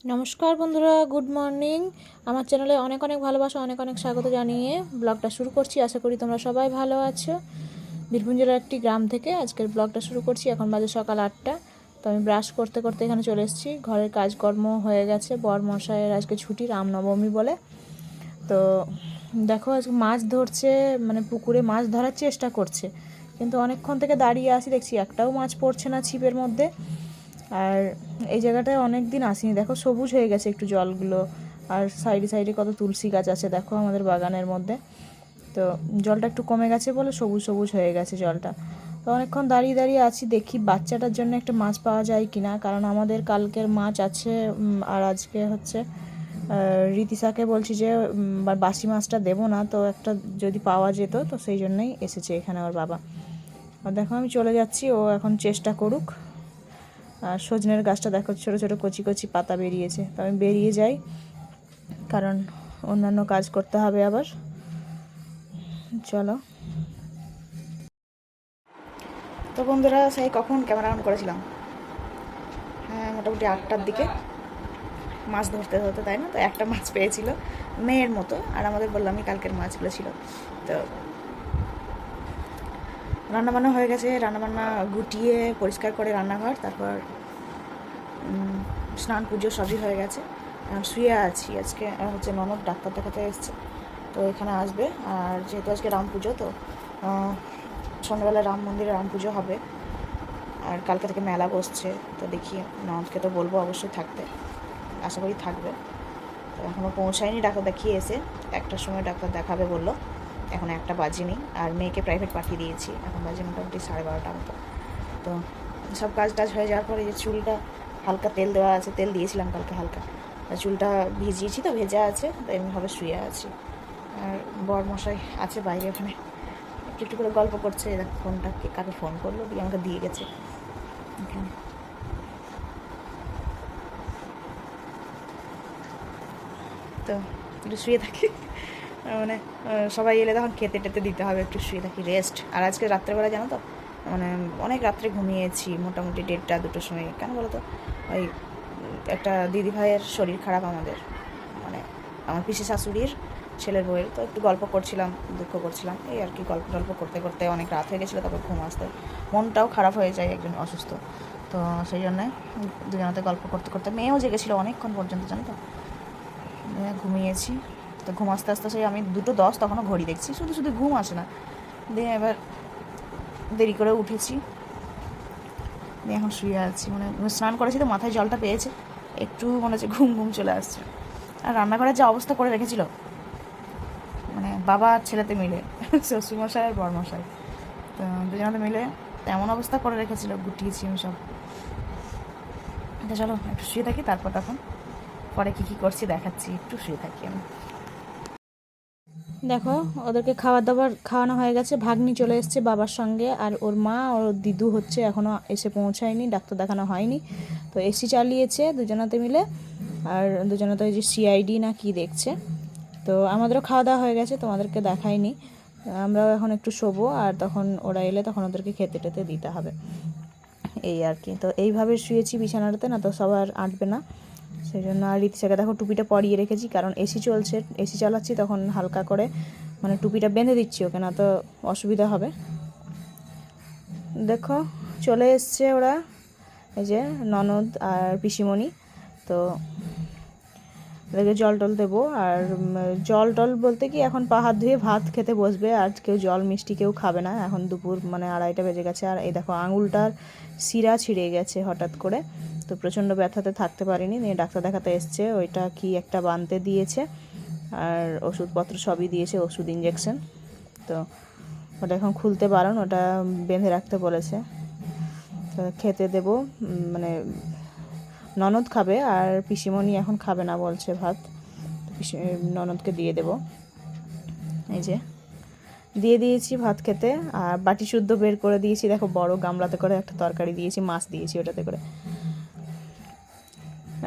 নমস্কার বন্ধুরা, good morning. আমার চ্যানেলে অনেক অনেক ভালোবাসা, অনেক অনেক স্বাগত জানিয়ে ব্লগটা শুরু করছি। আশা করি তোমরা সবাই ভালো আছো। বীরভূম জেলার একটি গ্রাম থেকে আজকের ব্লগটা শুরু করছি। এখন বাজে সকাল 8টা। তো আমি ব্রাশ করতে করতে এখানে চলে এসেছি। ঘরের কাজকর্ম হয়ে গেছে। বরমশাইয়ের আজকে ছুটি, রামনবমী বলে। তো দেখো আজকে মাছ ধরছে, মানে পুকুরে মাছ ধরার চেষ্টা করছে, কিন্তু অনেকক্ষণ থেকে দাঁড়িয়ে আছি, দেখছি একটাও মাছ পড়ছে না ছিপের মধ্যে। আর এই জায়গাটায় অনেক দিন আসিনি, দেখো সবুজ হয়ে গেছে একটু জলগুলো। আর সাইডে সাইডে কত তুলসী গাছ আছে দেখো আমাদের বাগানের মধ্যে। তো জলটা একটু কমে গেছে বলে সবুজ সবুজ হয়ে গেছে জলটা। তো অনেকক্ষণ দাঁড়িয়ে দাঁড়িয়ে আছি, দেখি বাচ্চাটার জন্য একটা মাছ পাওয়া যায় কি না, কারণ আমাদের কালকের মাছ আছে। আর আজকে হচ্ছে রীতিশাকে বলছি যে বাসি মাছটা দেবো না, তো একটা যদি পাওয়া যেত, তো সেই জন্যই এসেছে এখানে ওর বাবা। আর দেখো আমি চলে যাচ্ছি, ও এখন চেষ্টা করুক। আর সজনের গাছটা দেখো ছোটো ছোটো কচি কচি পাতা বেরিয়েছে, তো আমি বেরিয়ে যাই, কারণ অন্যান্য কাজ করতে হবে আবার। চলো। তো বন্ধুরা, সেই কখন ক্যামেরা অন করেছিলাম, হ্যাঁ মোটামুটি 8টার দিকে মাছ ধরতে ধরতে, তাই না? তো একটা মাছ পেয়েছিল মেয়ের মতো, আর আমাদের বললামই কালকের মাছগুলো ছিল। তো রান্নাবান্না হয়ে গেছে, রান্নাবান্না গুটিয়ে পরিষ্কার করে রান্নাঘর, তারপর স্নান পুজো সবই হয়ে গেছে। শুয়ে আছি। আজকে হচ্ছে ননদ ডাক্তার দেখাতে এসছে, তো এখানে আসবে। আর যেহেতু আজকে রাম পুজো, তো সন্ধ্যাবেলা রাম মন্দিরে রাম পুজো হবে। আর কালকে থেকে মেলা বসছে, তো দেখি ননদকে তো বলবো অবশ্যই থাকতে, আশা করি থাকবে। তো এখনও পৌঁছায়নি, ডাক্তার দেখিয়ে এসে 1টার সময় ডাক্তার দেখাবে বললো। এখন 1টা বাজেনি, আর মেয়েকে প্রাইভেট পাঠিয়ে দিয়েছি। এখন বাজে মোটামুটি 12:30 মতো। তো সব কাজ টাজ হয়ে যাওয়ার পরে যে চুলটা হালকা তেল দেওয়া আছে, তেল দিয়েছিলাম কালকে হালকা, চুলটা ভিজিয়েছি, তো ভেজা আছে, তো এমনিভাবে শুয়ে আছি। আর বরমশাই আছে বাইরে, ওখানে একটু একটু করে গল্প করছে। এরকম ফোনটা কাকে ফোন করলো দিয়ে আমাকে দিয়ে গেছে এখানে। তো একটু শুয়ে থাকি, মানে সবাই এলে তখন খেতে টেতে দিতে হবে, একটু শুয়ে থাকি, রেস্ট। আর আজকে রাত্রেবেলা জানো তো, মানে অনেক রাত্রে ঘুমিয়েছি, মোটামুটি 1:30 2টোর সময়। কেন বলো তো, ওই একটা দিদিভাইয়ের শরীর খারাপ আমাদের, মানে আমার পিসি শাশুড়ির ছেলের বউয়ের। তো একটু গল্প করছিলাম, দুঃখ করছিলাম, এই আর কি। গল্প টল্প করতে করতে অনেক রাত হয়ে গেছিলো, তারপর ঘুম আসতে, মনটাও খারাপ হয়ে যায় একজন অসুস্থ। তো সেই জন্যে দুজনাতে গল্প করতে করতে মেয়েও জেগেছিলো অনেকক্ষণ পর্যন্ত, জানো তো। ঘুমিয়েছি। তো ঘুম আস্তে আস্তে সেই আমি 2:10 তখনও ঘড়ি দেখছি, শুধু শুধু ঘুম আসে না। দিয়ে এবার দেরি করে উঠেছি, দিয়ে এখন শুয়ে আছি। মানে স্নান করেছি তো মাথায় জলটা পেয়েছে, একটু মনে হচ্ছে ঘুম ঘুম চলে আসছে। আর রান্নাঘরের যে অবস্থা করে রেখেছিল, মানে বাবা আর ছেলেতে মিলে, শ্বশুরমশাই আর বরমশাই, তো দুজনাতে মিলে এমন অবস্থা করে রেখেছিল, গুটিয়েছি আমি সব। তো চলো একটু শুয়ে থাকি, তারপর তখন পরে কী কী করছি দেখাচ্ছি। একটু শুয়ে থাকি আমি। দেখো ওদেরকে খাবার দাবার খাওয়ানো হয়ে গেছে, ভাগ্নি চলে এসছে বাবার সঙ্গে, আর ওর মা ওর দিদু হচ্ছে এখনও এসে পৌঁছায়নি, ডাক্তার দেখানো হয়নি। তো এসি চালিয়েছে দুজনাতে মিলে, আর দুজনাতে ওই যে সিআইডি না কি দেখছে। তো আমাদেরও খাওয়া দাওয়া হয়ে গেছে, তোমাদেরকে দেখাইনি। আমরাও এখন একটু শোবো, আর তখন ওরা এলে তখন ওদেরকে খেতে টেতে দিতে হবে, এই আর কি। তো এইভাবে শুয়েছি বিছানাটাতে, না তো সবার আঁটবে না, সেই জন্য। আর রীতিশাকে দেখো টুপিটা পরিয়ে রেখেছি, কারণ এসি চলছে, এসি চালাচ্ছি, তখন হালকা করে মানে টুপিটা বেঁধে দিচ্ছি ওকে, না তো অসুবিধা হবে। দেখো চলে এসছে ওরা, এই যে ননদ আর পিসিমণি। তো ওদেরকে জল টল দেবো। আর জল টল বলতে কি, এখন পা হাত ধুয়ে ভাত খেতে বসবে, আর কেউ জল মিষ্টি কেউ খাবে না। এখন দুপুর মানে 2:30 বেজে গেছে। আর এই দেখো আঙুলটার শিরা ছিঁড়ে গেছে হঠাৎ করে, তো প্রচণ্ড ব্যথাতে থাকতে পারিনি, নিয়ে ডাক্তার দেখাতে এসছে। ওইটা কি একটা বানতে দিয়েছে, আর ওষুধপত্র সবই দিয়েছে, ওষুধ ইঞ্জেকশন। তো ওটা এখন খুলতে বারণ, ওটা বেঁধে রাখতে বলেছে। তো খেতে দেবো, মানে ননদ খাবে, আর পিসিমণি এখন খাবে না বলছে ভাত, ননদকে দিয়ে দেব। এই যে দিয়ে দিয়েছি ভাত খেতে, আর বাটি শুদ্ধ বের করে দিয়েছি। দেখো বড় গামলাতে করে একটা তরকারি দিয়েছি, মাছ দিয়েছি ওটাতে করে।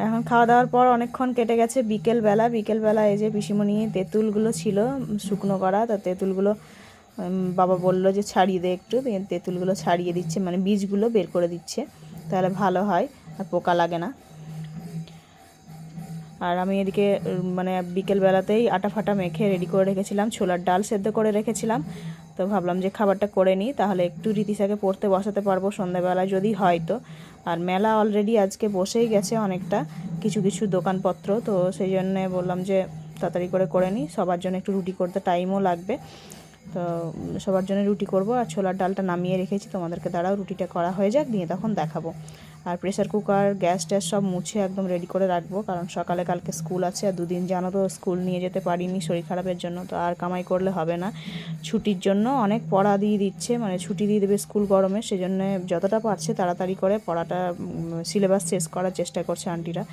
এখন খাওয়া দাওয়ার পর অনেকক্ষণ কেটে গেছে, বিকেলবেলা এই যে পিসিমণি তেঁতুলগুলো ছিল শুকনো করা, তো তেঁতুলগুলো বাবা বললো যে ছাড়িয়ে দে একটু, তেঁতুলগুলো ছাড়িয়ে দিচ্ছে, মানে বীজগুলো বের করে দিচ্ছে, তাহলে ভালো হয় আর পোকা লাগে না। আর আমি এদিকে মানে বিকেলবেলাতেই আটা ফাটা মেখে রেডি করে রেখেছিলাম, ছোলার ডাল সেদ্ধ করে রেখেছিলাম। তো ভাবলাম যে খাবারটা করে নিই, তাহলে একটু রীতিশাকে পড়তে বসাতে পারবো সন্ধ্যাবেলায় যদি হয় তো। আর মেলা অলরেডি আজকে বসেই গেছে অনেকটা, কিছু কিছু দোকানপত্র, তো সেই জন্যে বললাম যে তাড়াতাড়ি করে নিই, সবার জন্য একটু রুটি করতে টাইমও লাগবে। তো সবার জন্য রুটি করব, আর ছোলার ডালটা নামিয়ে রেখেছি, তোমাদেরকে দাঁড়াও রুটিটা করা হয়ে যাক, দিয়ে তখন দেখাবো। আর প্রেসার কুকার গ্যাস ট্যাস সব মুছে একদম রেডি করে রাখবো, কারণ সকালে কালকে স্কুল আছে, আর দুদিন জানো তো স্কুল নিয়ে যেতে পারিনি শরীর খারাপের জন্য, তো আর কামাই করলে হবে না। ছুটির জন্য অনেক পড়া দিয়ে দিচ্ছে, মানে ছুটি দিয়ে দেবে স্কুল গরমে, সেজন্য যতটা পারছে তাড়াতাড়ি করে পড়াটা সিলেবাস শেষ করার চেষ্টা করছে আন্টিরা।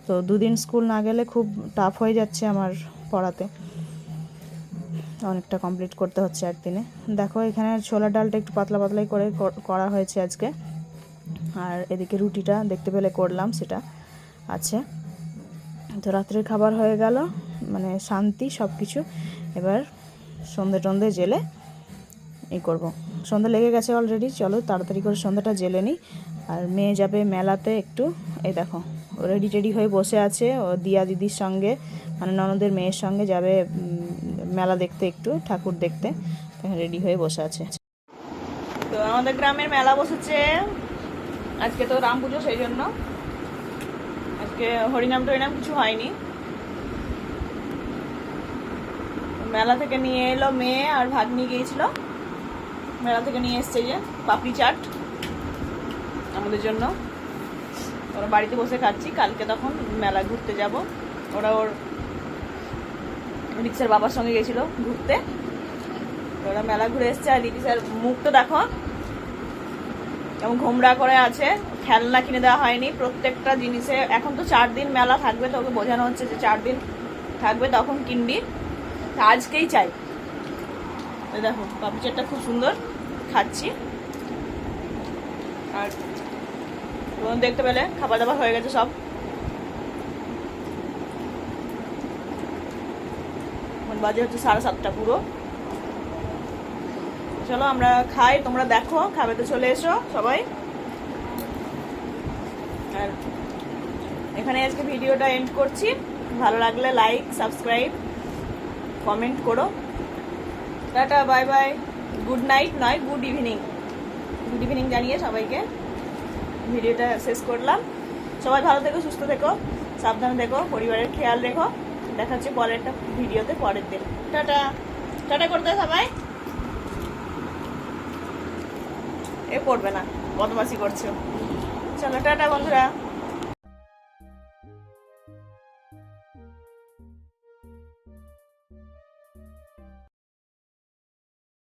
তো দুদিন স্কুল না গেলে খুব টাফ হয়ে যাচ্ছে আমার পড়াতে, অনেকটা কমপ্লিট করতে হচ্ছে একদিনে। দেখো এখানে ছোলার ডালটা একটু পাতলা পাতলাই করে করা হয়েছে আজকে, আর এদিকে রুটিটা দেখতে পেলে করলাম, সেটা আছে। তো রাত্রের খাবার হয়ে গেল, মানে শান্তি সব কিছু। এবার সন্ধে টন্ধে জেলে এই করব, সন্ধে লেগে গেছে অলরেডি, চলো তাড়াতাড়ি করে সন্ধ্যাটা জেলে নিই। আর মেয়ে যাবে মেলাতে একটু, এই দেখো রেডি টেডি হয়ে বসে আছে, ও দিয়া দিদির সঙ্গে মানে ননদের মেয়ের সঙ্গে যাবে মেলা দেখতে, একটু ঠাকুর দেখতে, রেডি হয়ে বসে আছে। তো আমাদের গ্রামের মেলা বসেছে আজকে, তো রাম পুজো, সেই জন্য আজকে হরিনাম টরিনাম কিছু হয়নি। মেলা থেকে নিয়ে এলো মেয়ে, আর ভাগ্নি গিয়েছিল, মেলা থেকে নিয়ে এসছে যে পাপড়ি চাট আমাদের জন্য, ওরা বাড়িতে বসে খাচ্ছি। কালকে তখন মেলা ঘুরতে যাব, ওরা ওর রিক্সার বাবার সঙ্গে গেছিল ঘুরতে, ওরা মেলা ঘুরে এসছে। আর রিক্সার মুখটা দেখো এবং ঘোমরা করে আছে, খেলনা কিনে দেওয়া হয়নি প্রত্যেকটা জিনিসে। এখন তো 4 দিন মেলা থাকবে, তো ওকে বোঝানো হচ্ছে যে 4 দিন থাকবে তখন কিনবি, আজকেই চাই। দেখো পাপড়ি চাটটা খুব সুন্দর খাচ্ছি। আর দেখতে পেলে খাবার দাবার হয়ে গেছে সব, বাজে হচ্ছে 7:30 পুরো। চলো আমরা খাই, তোমরা দেখো, খাবে তো চলে এসো সবাই। আর এখানে আজকে ভিডিওটা এন্ড করছি, ভালো লাগলে লাইক সাবস্ক্রাইব কমেন্ট করো। Tata bye bye, good night নয় গুড ইভিনিং জানিয়ে সবাইকে ভিডিওটা শেষ করলাম। সবাই ভালো থেকো, সুস্থ থেকো, সাবধানে থেকো, পরিবারের খেয়াল রেখো। দেখা হচ্ছে পরের একটা ভিডিওতে পরের দিন। টাটা টাটা করতে সবাই, এ পড়বে না, বদমাশি করছো। চলো টাটা বন্ধুরা।